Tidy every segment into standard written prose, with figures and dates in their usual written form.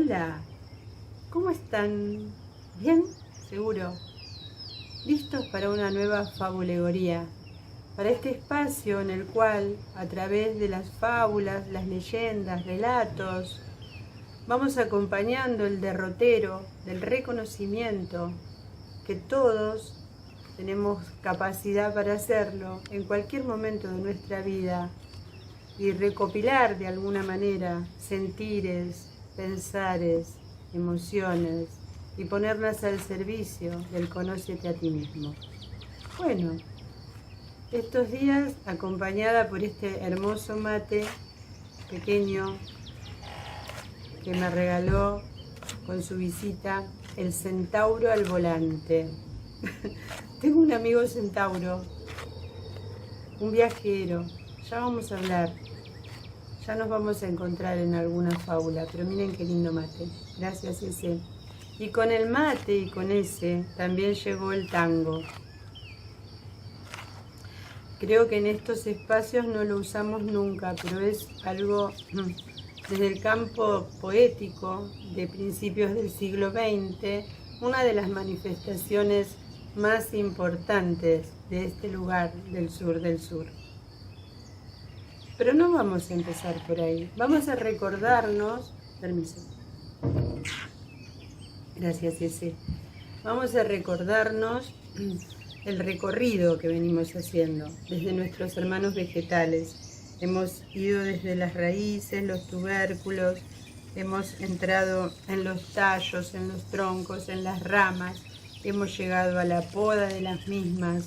Hola, ¿cómo están? ¿Bien? ¿Seguro? ¿Listos para una nueva fabulegoría? Para este espacio en el cual, a través de las fábulas, las leyendas, relatos, vamos acompañando el derrotero del reconocimiento que todos tenemos capacidad para hacerlo en cualquier momento de nuestra vida y recopilar de alguna manera sentires, pensares, emociones y ponerlas al servicio del conócete a ti mismo. Bueno, estos días acompañada por este hermoso mate pequeño que me regaló con su visita el centauro al volante. Tengo un amigo centauro, un viajero, ya vamos a hablar. Ya nos vamos a encontrar en alguna fábula, pero miren qué lindo mate. Gracias, ese. Y con el mate y con ese también llegó el tango. Creo que en estos espacios no lo usamos nunca, pero es algo desde el campo poético de principios del siglo XX, una de las manifestaciones más importantes de este lugar del sur del sur. Pero no vamos a empezar por ahí. Vamos a recordarnos, permiso. Gracias, ese. Vamos a recordarnos el recorrido que venimos haciendo desde nuestros hermanos vegetales. Hemos ido desde las raíces, los tubérculos, hemos entrado en los tallos, en los troncos, en las ramas, hemos llegado a la poda de las mismas.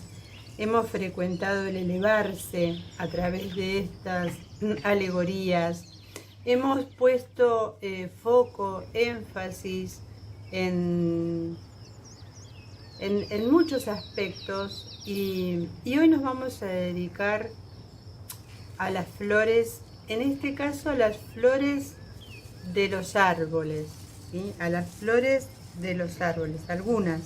Hemos frecuentado el elevarse a través de estas alegorías. Hemos puesto foco, énfasis en muchos aspectos y hoy nos vamos a dedicar a las flores, en este caso a las flores de los árboles, ¿sí? A las flores de los árboles, algunas.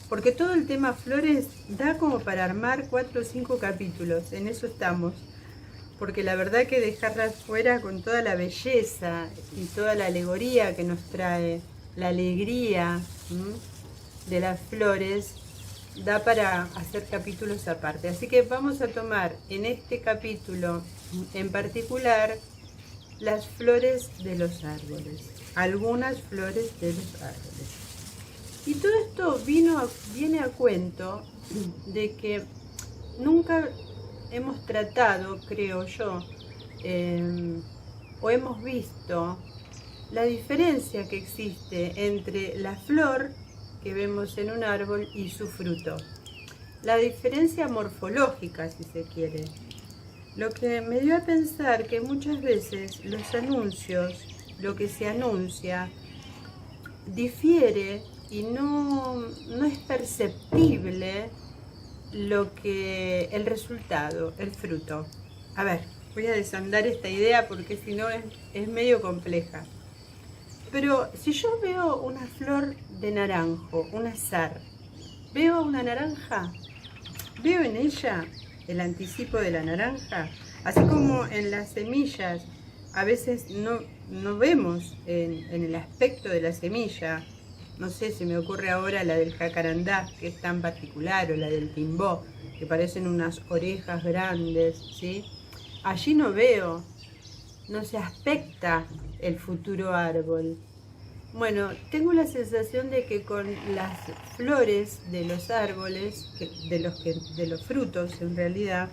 Porque todo el tema flores da como para armar 4 o 5 capítulos, en eso estamos. Porque la verdad que dejarlas fuera con toda la belleza y toda la alegoría que nos trae, la alegría de las flores, da para hacer capítulos aparte. Así que vamos a tomar en este capítulo en particular las flores de los árboles, algunas flores de los árboles. Y todo esto viene a cuento de que nunca hemos tratado, creo yo, o hemos visto la diferencia que existe entre la flor que vemos en un árbol y su fruto. La diferencia morfológica, si se quiere. Lo que me dio a pensar que muchas veces los anuncios, lo que se anuncia, difiere y no es perceptible el resultado, el fruto. A ver, voy a desandar esta idea porque si no es medio compleja. Pero si yo veo una flor de naranjo, un azar, veo una naranja, veo en ella el anticipo de la naranja, así como en las semillas a veces no vemos en el aspecto de la semilla. No sé, se me ocurre ahora la del jacarandá, que es tan particular, o la del timbó, que parecen unas orejas grandes, ¿sí? Allí no se aspecta el futuro árbol. Bueno, tengo la sensación de que con las flores de los árboles, de los frutos en realidad,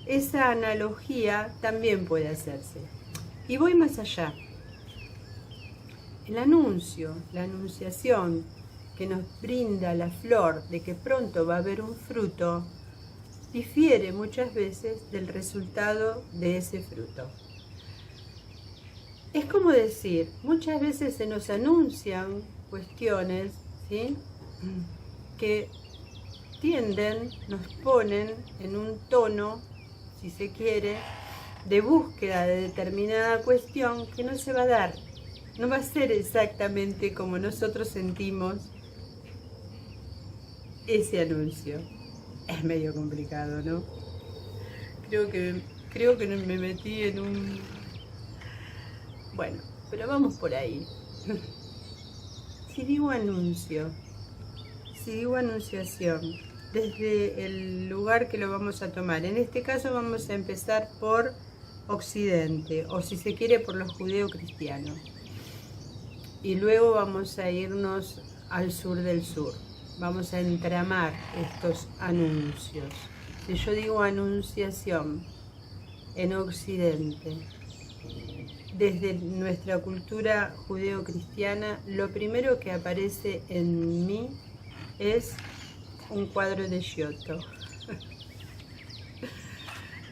esa analogía también puede hacerse. Y voy más allá. El anuncio, la anunciación que nos brinda la flor de que pronto va a haber un fruto, difiere muchas veces del resultado de ese fruto. Es como decir, muchas veces se nos anuncian cuestiones, ¿sí?, que nos ponen en un tono, si se quiere, de búsqueda de determinada cuestión que no se va a dar. No va a ser exactamente como nosotros sentimos ese anuncio. Es medio complicado, ¿no? Creo que me metí en un... Bueno, pero vamos por ahí. Si digo anuncio, si digo anunciación, desde el lugar que lo vamos a tomar, en este caso vamos a empezar por Occidente, o si se quiere por los judeocristianos, y luego vamos a irnos al sur del sur. Vamos a entramar estos anuncios. Si yo digo anunciación en Occidente, desde nuestra cultura judeocristiana, lo primero que aparece en mí es un cuadro de Giotto.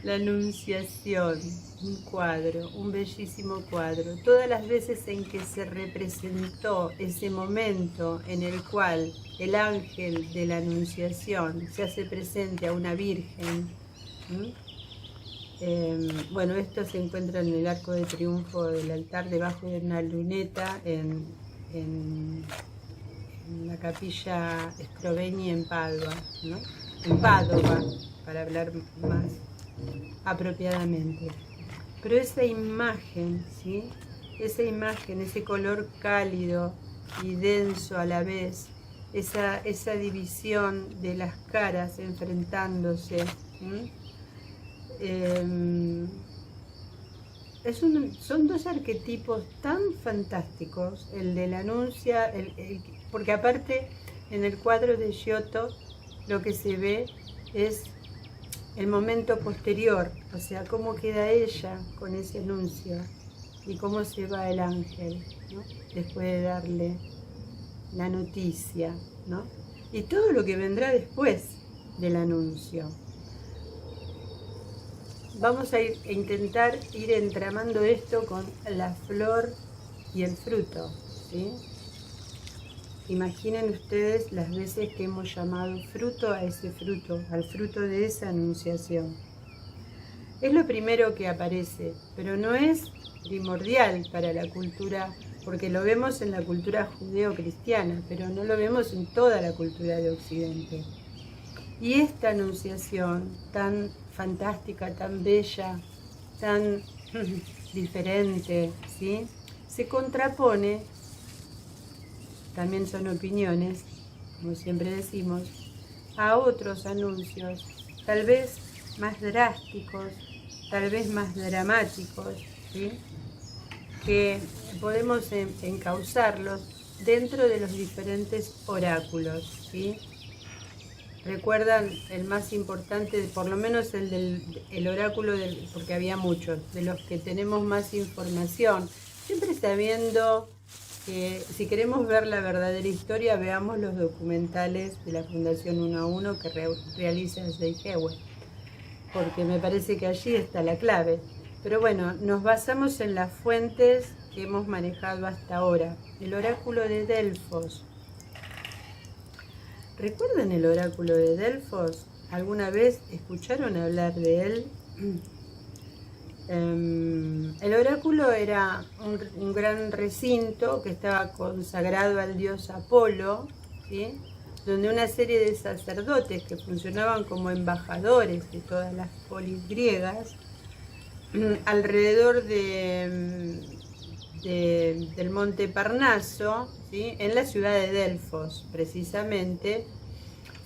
La Anunciación, un cuadro, un bellísimo cuadro. Todas las veces en que se representó ese momento en el cual el ángel de la Anunciación se hace presente a una virgen, bueno, esto se encuentra en el Arco de Triunfo del altar, debajo de una luneta en la capilla Scrovegni en Padua, ¿no? En Padova, para hablar más apropiadamente. Pero esa imagen, ¿sí? Esa imagen, ese color cálido y denso a la vez, esa división de las caras enfrentándose, son dos arquetipos tan fantásticos, el de la anuncia, porque aparte en el cuadro de Giotto lo que se ve es el momento posterior, o sea, cómo queda ella con ese anuncio y cómo se va el ángel, ¿no? Después de darle la noticia, ¿no? Y todo lo que vendrá después del anuncio. Vamos a intentar ir entramando esto con la flor y el fruto, ¿sí? Imaginen ustedes las veces que hemos llamado fruto a ese fruto, al fruto de esa anunciación. Es lo primero que aparece, pero no es primordial para la cultura, porque lo vemos en la cultura judeo-cristiana, pero no lo vemos en toda la cultura de Occidente. Y esta anunciación tan fantástica, tan bella, tan diferente, ¿sí? Se contrapone, también son opiniones, como siempre decimos, a otros anuncios, tal vez más drásticos, tal vez más dramáticos, ¿sí? Que podemos encauzarlos dentro de los diferentes oráculos, ¿sí? Recuerdan el más importante, por lo menos el oráculo, porque había muchos, de los que tenemos más información. Siempre está viendo que si queremos ver la verdadera historia, veamos los documentales de la Fundación 1 a 1 que realiza Zeijewe, porque me parece que allí está la clave. Pero bueno, nos basamos en las fuentes que hemos manejado hasta ahora. El oráculo de Delfos. ¿Recuerdan el oráculo de Delfos? ¿Alguna vez escucharon hablar de él? El oráculo era un gran recinto que estaba consagrado al dios Apolo, ¿sí? Donde una serie de sacerdotes que funcionaban como embajadores de todas las polis griegas, alrededor del monte Parnaso, ¿sí? En la ciudad de Delfos, precisamente,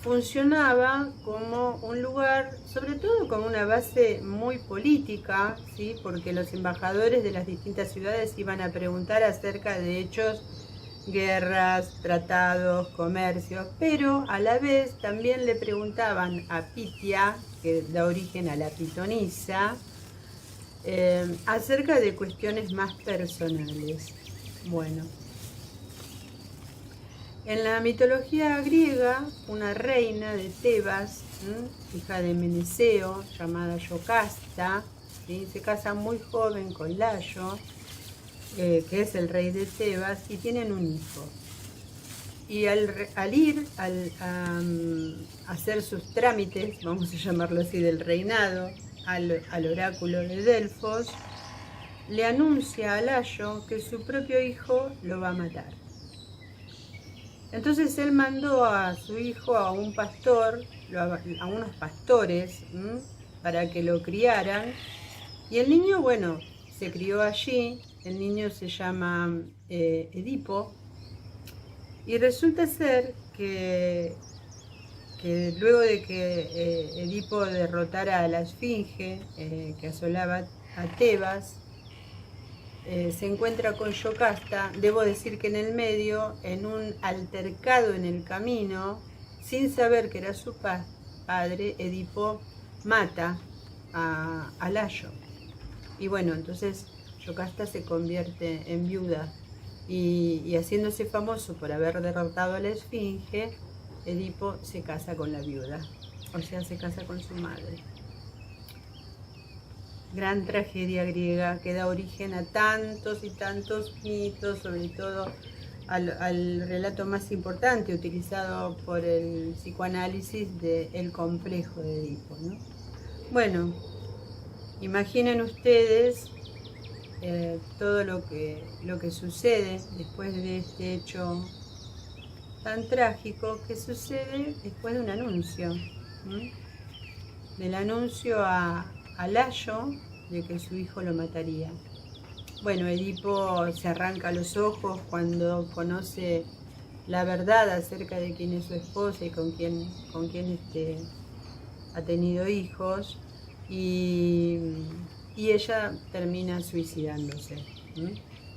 funcionaba como un lugar, sobre todo con una base muy política, ¿sí? Porque los embajadores de las distintas ciudades iban a preguntar acerca de hechos, guerras, tratados, comercios, pero a la vez también le preguntaban a Pitia, que da origen a la pitonisa, acerca de cuestiones más personales. Bueno, en la mitología griega, una reina de Tebas, hija de Meneceo, llamada Yocasta, ¿sí? Se casa muy joven con Layo, que es el rey de Tebas, y tienen un hijo. Y al ir a hacer sus trámites, vamos a llamarlo así, del reinado, al oráculo de Delfos, le anuncia a Layo que su propio hijo lo va a matar. Entonces él mandó a su hijo a un pastor, a unos pastores, para que lo criaran. Y el niño, bueno, se crió allí, el niño se llama Edipo, y resulta ser que luego de que Edipo derrotara a la Esfinge que asolaba a Tebas, se encuentra con Yocasta. Debo decir que en el medio, en un altercado en el camino, sin saber que era su padre, Edipo mata a Layo. Y bueno, entonces Yocasta se convierte en viuda y haciéndose famoso por haber derrotado a la Esfinge, Edipo se casa con la viuda, o sea, se casa con su madre. Gran tragedia griega que da origen a tantos y tantos mitos, sobre todo al relato más importante utilizado por el psicoanálisis del complejo de Edipo, ¿no? Bueno, imaginen ustedes todo lo que sucede después de este hecho tan trágico, que sucede después de un anuncio, del anuncio a Layo de que su hijo lo mataría. Bueno, Edipo se arranca los ojos cuando conoce la verdad acerca de quién es su esposa y con quién ha tenido hijos, y ella termina suicidándose.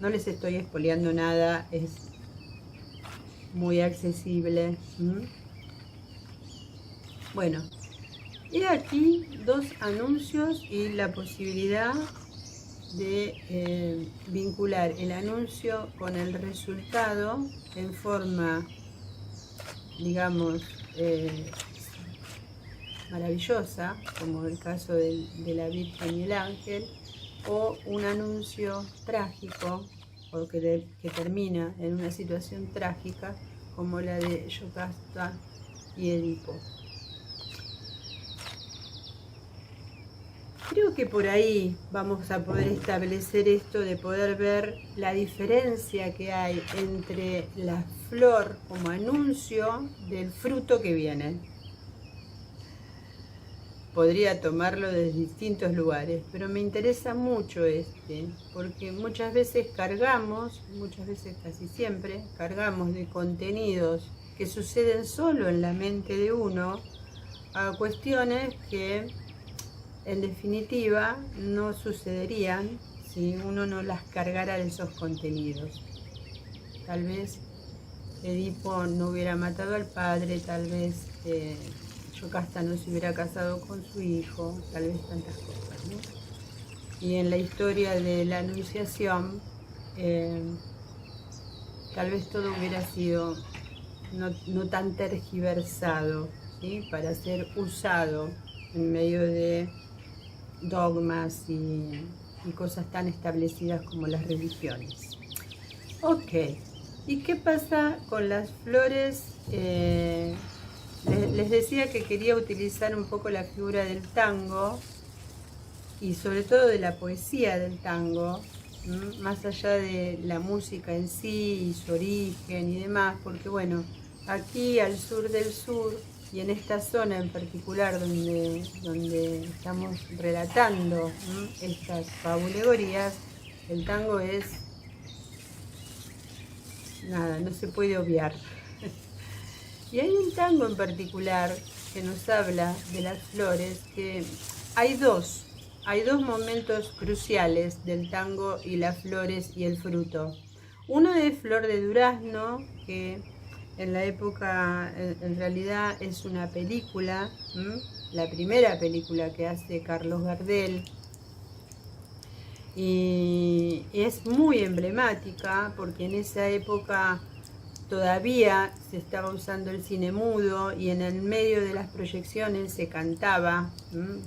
No les estoy espoleando nada, es muy accesible. Bueno, he aquí dos anuncios y la posibilidad de vincular el anuncio con el resultado en forma, digamos, maravillosa, como el caso de la Virgen y el ángel, o un anuncio trágico, o que termina en una situación trágica, como la de Yocasta y Edipo. Creo que por ahí vamos a poder establecer esto, de poder ver la diferencia que hay entre la flor como anuncio del fruto que viene. Podría tomarlo desde distintos lugares, pero me interesa mucho porque muchas veces casi siempre, cargamos de contenidos que suceden solo en la mente de uno a cuestiones que en definitiva no sucederían si uno no las cargara de esos contenidos. Tal vez Edipo no hubiera matado al padre, tal vez Yocasta no se hubiera casado con su hijo, tal vez tantas cosas, ¿no? Y en la historia de la Anunciación, tal vez todo hubiera sido no tan tergiversado, ¿sí? Para ser usado en medio de dogmas y cosas tan establecidas como las religiones. Ok, ¿y qué pasa con las flores? Les decía que quería utilizar un poco la figura del tango y sobre todo de la poesía del tango, más allá de la música en sí y su origen y demás, porque bueno, aquí al sur del sur y en esta zona en particular donde estamos relatando estas fabulegorías, el tango es nada, no se puede obviar. Y hay un tango en particular que nos habla de las flores, que hay dos momentos cruciales del tango y las flores y el fruto. Uno de Flor de Durazno, que en la época, en realidad es una película, la primera película que hace Carlos Gardel, y es muy emblemática porque en esa época todavía se estaba usando el cine mudo y en el medio de las proyecciones se cantaba,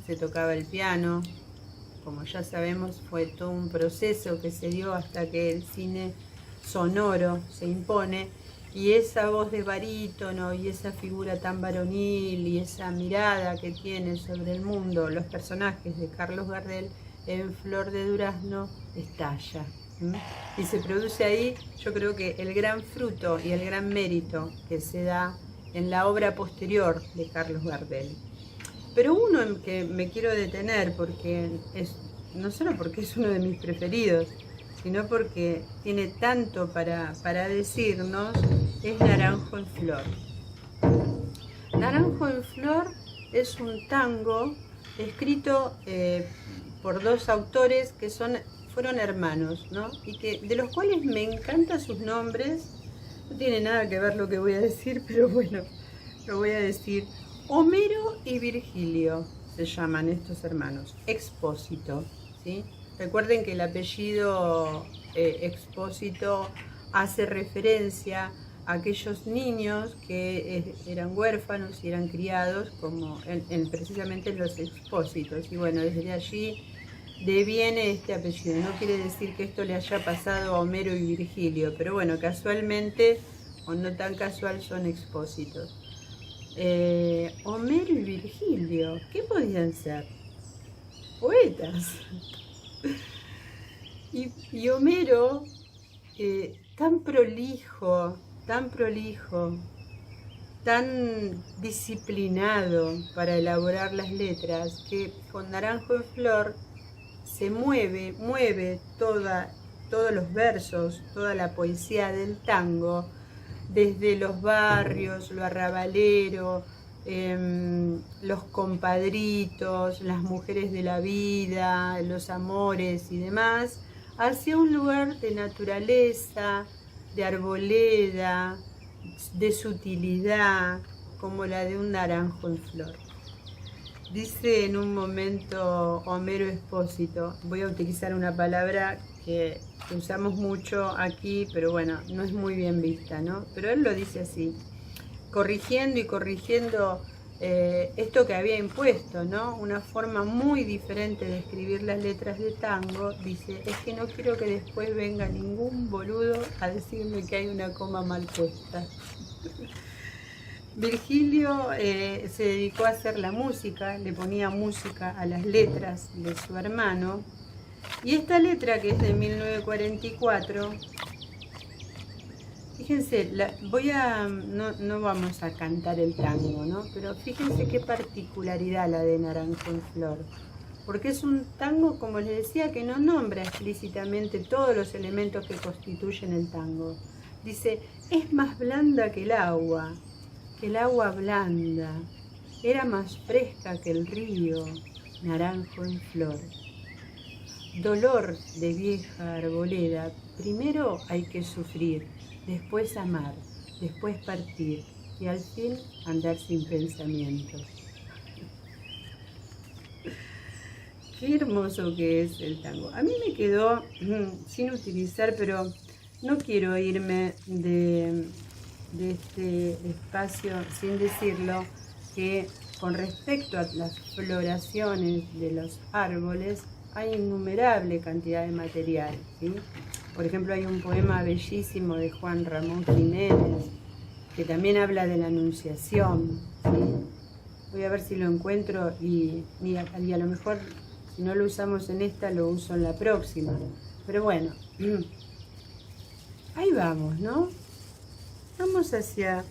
se tocaba el piano. Como ya sabemos, fue todo un proceso que se dio hasta que el cine sonoro se impone, y esa voz de barítono y esa figura tan varonil y esa mirada que tiene sobre el mundo los personajes de Carlos Gardel en Flor de Durazno estalla. Y se produce ahí, yo creo que el gran fruto y el gran mérito que se da en la obra posterior de Carlos Gardel. Pero uno en que me quiero detener, porque no solo porque es uno de mis preferidos, sino porque tiene tanto para decirnos, es Naranjo en Flor. Naranjo en Flor es un tango escrito por dos autores que fueron hermanos, ¿no? Y de los cuales me encantan sus nombres. No tiene nada que ver lo que voy a decir, pero bueno, lo voy a decir. Homero y Virgilio se llaman estos hermanos. Expósito, ¿sí? Recuerden que el apellido Expósito hace referencia a aquellos niños que eran huérfanos y eran criados como precisamente en los Expósitos. Y bueno, desde allí deviene este apellido. No quiere decir que esto le haya pasado a Homero y Virgilio, pero bueno, casualmente, o no tan casual, son Expósitos. Homero y Virgilio, ¿qué podían ser? Poetas. Y Homero, tan prolijo, tan disciplinado para elaborar las letras, que con Naranjo en Flor se mueve todos los versos, toda la poesía del tango, desde los barrios, lo arrabalero, los compadritos, las mujeres de la vida, los amores y demás, hacia un lugar de naturaleza, de arboleda, de sutilidad, como la de un naranjo en flor. Dice en un momento Homero Expósito, voy a utilizar una palabra que usamos mucho aquí, pero bueno, no es muy bien vista, ¿no? Pero él lo dice así, corrigiendo esto que había impuesto, ¿no? Una forma muy diferente de escribir las letras de tango. Dice, es que no quiero que después venga ningún boludo a decirme que hay una coma mal puesta. Virgilio se dedicó a hacer la música, le ponía música a las letras de su hermano. Y esta letra, que es de 1944, fíjense, no vamos a cantar el tango, ¿no? Pero fíjense qué particularidad la de Naranjo en Flor. Porque es un tango, como les decía, que no nombra explícitamente todos los elementos que constituyen el tango. Dice, es más blanda que el agua blanda, era más fresca que el río, naranjo en flor. Dolor de vieja arboleda, primero hay que sufrir, después amar, después partir y al fin andar sin pensamientos. Qué hermoso que es el tango. A mí me quedó sin utilizar, pero no quiero irme de este espacio sin decirlo, que con respecto a las floraciones de los árboles hay innumerable cantidad de material, ¿sí? Por ejemplo, hay un poema bellísimo de Juan Ramón Jiménez que también habla de la Anunciación, ¿sí? Voy a ver si lo encuentro y a lo mejor si no lo usamos en esta lo uso en la próxima, pero bueno, ahí vamos, ¿no? Vamos hacia...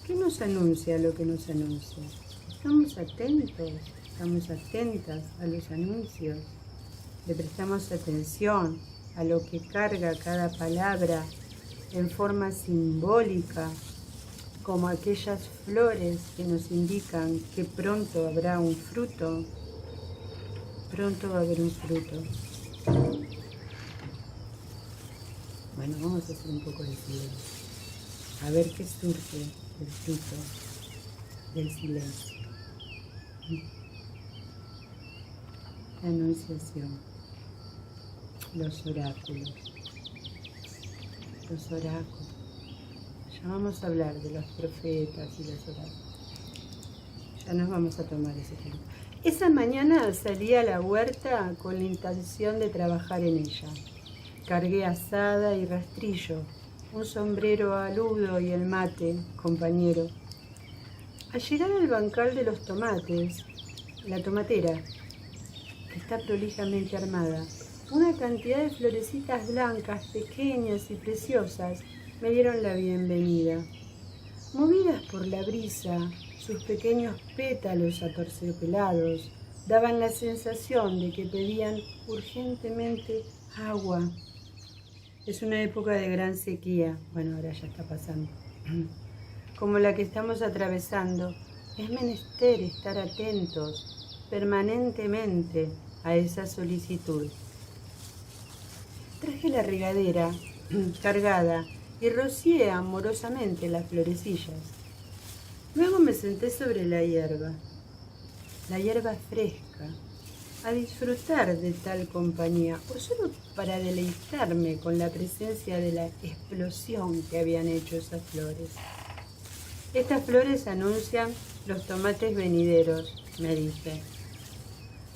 ¿Qué nos anuncia lo que nos anuncia? Estamos atentos, estamos atentas a los anuncios, le prestamos atención a lo que carga cada palabra en forma simbólica, como aquellas flores que nos indican que pronto habrá un fruto, pronto va a haber un fruto. Bueno, vamos a hacer un poco de silencio, a ver qué surge del fruto del silencio. La Anunciación, los oráculos. Ya vamos a hablar de los profetas y los oráculos. Ya nos vamos a tomar ese tiempo. Esa mañana salí a la huerta con la intención de trabajar en ella. Cargué azada y rastrillo, un sombrero aludo y el mate, compañero. Al llegar al bancal de los tomates, la tomatera, que está prolijamente armada, una cantidad de florecitas blancas, pequeñas y preciosas, me dieron la bienvenida. Movidas por la brisa, sus pequeños pétalos aterciopelados daban la sensación de que pedían urgentemente Agua. Es una época de gran sequía. Bueno, ahora ya está pasando. Como la que estamos atravesando. Es menester estar atentos permanentemente a esa solicitud. Traje la regadera cargada y rocié amorosamente las florecillas. Luego me senté sobre la hierba fresca, a disfrutar de tal compañía, o solo para deleitarme con la presencia de la explosión que habían hecho esas flores. Estas flores anuncian los tomates venideros, me dije.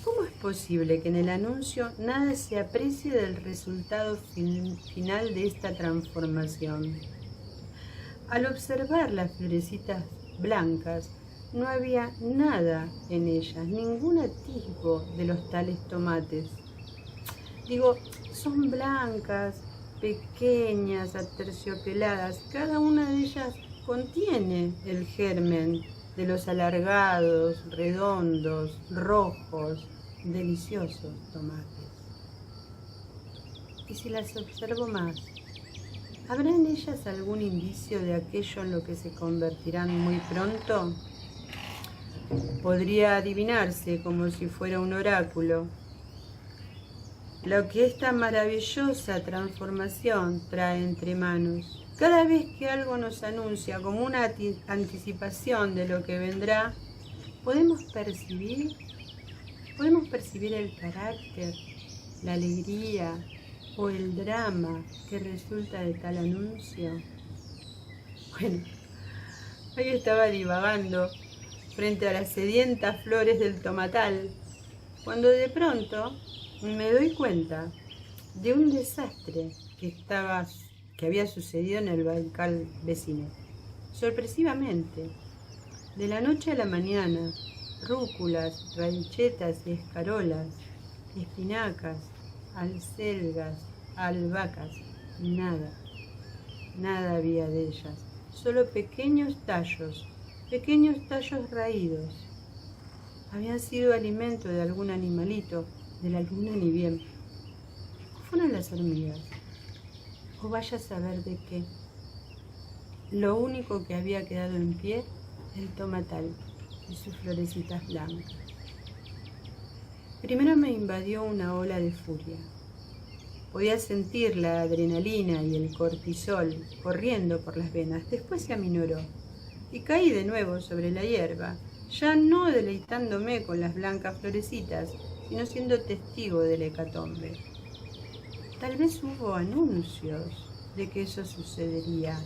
¿Cómo es posible que en el anuncio nada se aprecie del resultado final de esta transformación? Al observar las florecitas blancas, no había nada en ellas, ningún atisbo de los tales tomates. Digo, son blancas, pequeñas, aterciopeladas, cada una de ellas contiene el germen de los alargados, redondos, rojos, deliciosos tomates. Y si las observo más, ¿habrá en ellas algún indicio de aquello en lo que se convertirán muy pronto? Podría adivinarse como si fuera un oráculo lo que esta maravillosa transformación trae entre manos. Cada vez que algo nos anuncia como una anticipación de lo que vendrá, podemos percibir el carácter, la alegría o el drama que resulta de tal anuncio. Bueno, hoy estaba divagando frente a las sedientas flores del tomatal, cuando de pronto me doy cuenta de un desastre que había sucedido en el bancal vecino. Sorpresivamente, de la noche a la mañana, rúculas, radichetas y escarolas, espinacas, acelgas, albahacas, nada había de ellas, solo pequeños tallos raídos. Habían sido alimento de algún animalito, de la luna ni bien. Fueron las hormigas, o vaya a saber de qué. Lo único que había quedado en pie, el tomatal y sus florecitas blancas. Primero me invadió una ola de furia. Podía sentir la adrenalina y el cortisol corriendo por las venas. Después se aminoró y caí de nuevo sobre la hierba, ya no deleitándome con las blancas florecitas, sino siendo testigo de la hecatombe. Tal vez hubo anuncios de que eso sucedería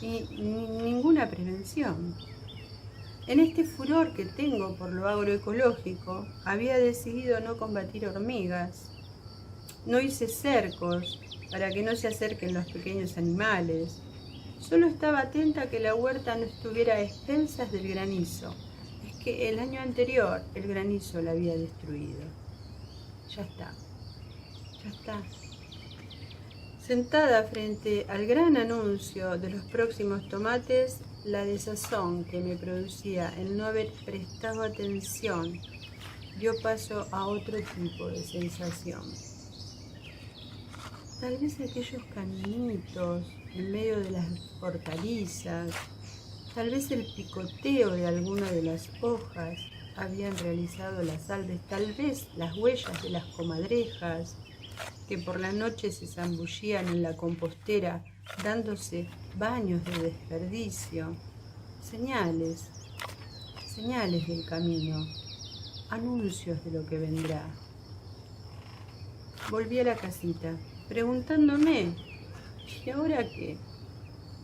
y ninguna prevención. En este furor que tengo por lo agroecológico, había decidido no combatir hormigas. No hice cercos para que no se acerquen los pequeños animales. Solo estaba atenta a que la huerta no estuviera a expensas del granizo. Es que el año anterior el granizo la había destruido. Ya está. Sentada frente al gran anuncio de los próximos tomates, la desazón que me producía el no haber prestado atención dio paso a otro tipo de sensación. Tal vez aquellos caminitos en medio de las hortalizas, tal vez el picoteo de alguna de las hojas habían realizado las aves, tal vez las huellas de las comadrejas que por la noche se zambullían en la compostera dándose baños de desperdicio. Señales del camino, anuncios de lo que vendrá. Volví a la casita, preguntándome, ¿y ahora qué?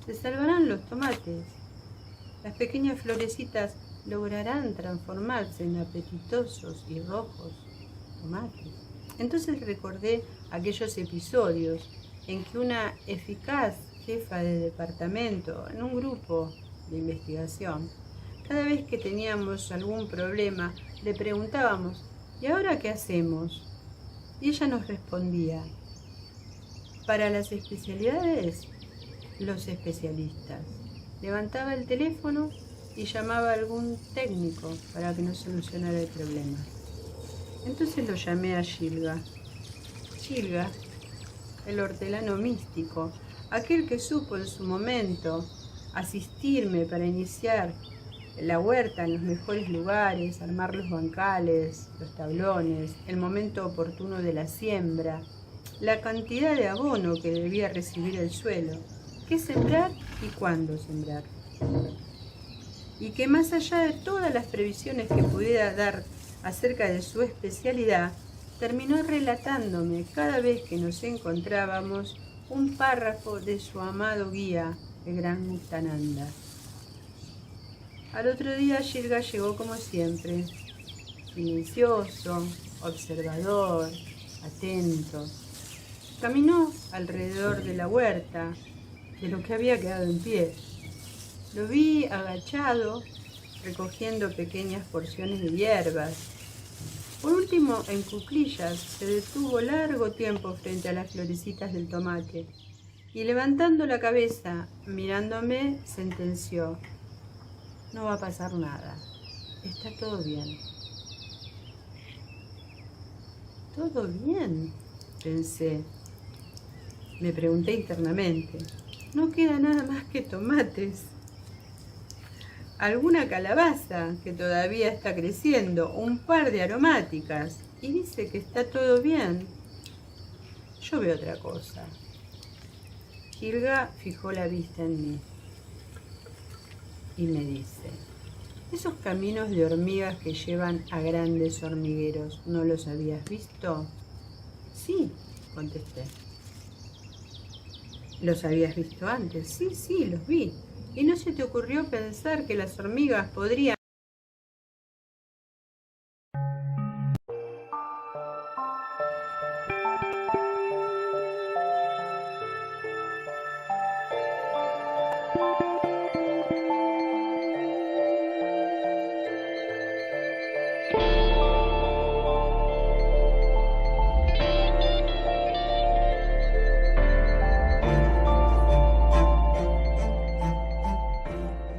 ¿Se salvarán los tomates? ¿Las pequeñas florecitas lograrán transformarse en apetitosos y rojos tomates? Entonces recordé aquellos episodios en que una eficaz jefa de departamento en un grupo de investigación, cada vez que teníamos algún problema, le preguntábamos, ¿y ahora qué hacemos? Y ella nos respondía, para las especialidades, los especialistas. Levantaba el teléfono y llamaba a algún técnico para que nos solucionara el problema. Entonces lo llamé a Gilga. Chilga, el hortelano místico, aquel que supo en su momento asistirme para iniciar la huerta en los mejores lugares, armar los bancales, los tablones, el momento oportuno de la siembra, la cantidad de abono que debía recibir el suelo, qué sembrar y cuándo sembrar. Y que más allá de todas las previsiones que pudiera dar acerca de su especialidad, terminó relatándome cada vez que nos encontrábamos un párrafo de su amado guía, el gran Muktananda. Al otro día Shilga llegó como siempre, silencioso, observador, atento. Caminó alrededor de la huerta, de lo que había quedado en pie. Lo vi agachado, recogiendo pequeñas porciones de hierbas. Por último, en cuclillas, se detuvo largo tiempo frente a las florecitas del tomate y levantando la cabeza, mirándome, sentenció: no va a pasar nada, está todo bien. ¿Todo bien?, pensé. Me pregunté internamente. No queda nada más que tomates. Alguna calabaza que todavía está creciendo, un par de aromáticas, y dice que está todo bien. Yo veo otra cosa. Shilga fijó la vista en mí y me dice: esos caminos de hormigas que llevan a grandes hormigueros, ¿no los habías visto? Sí, contesté. ¿Los habías visto antes? Sí, los vi. ¿Y no se te ocurrió pensar que las hormigas podrían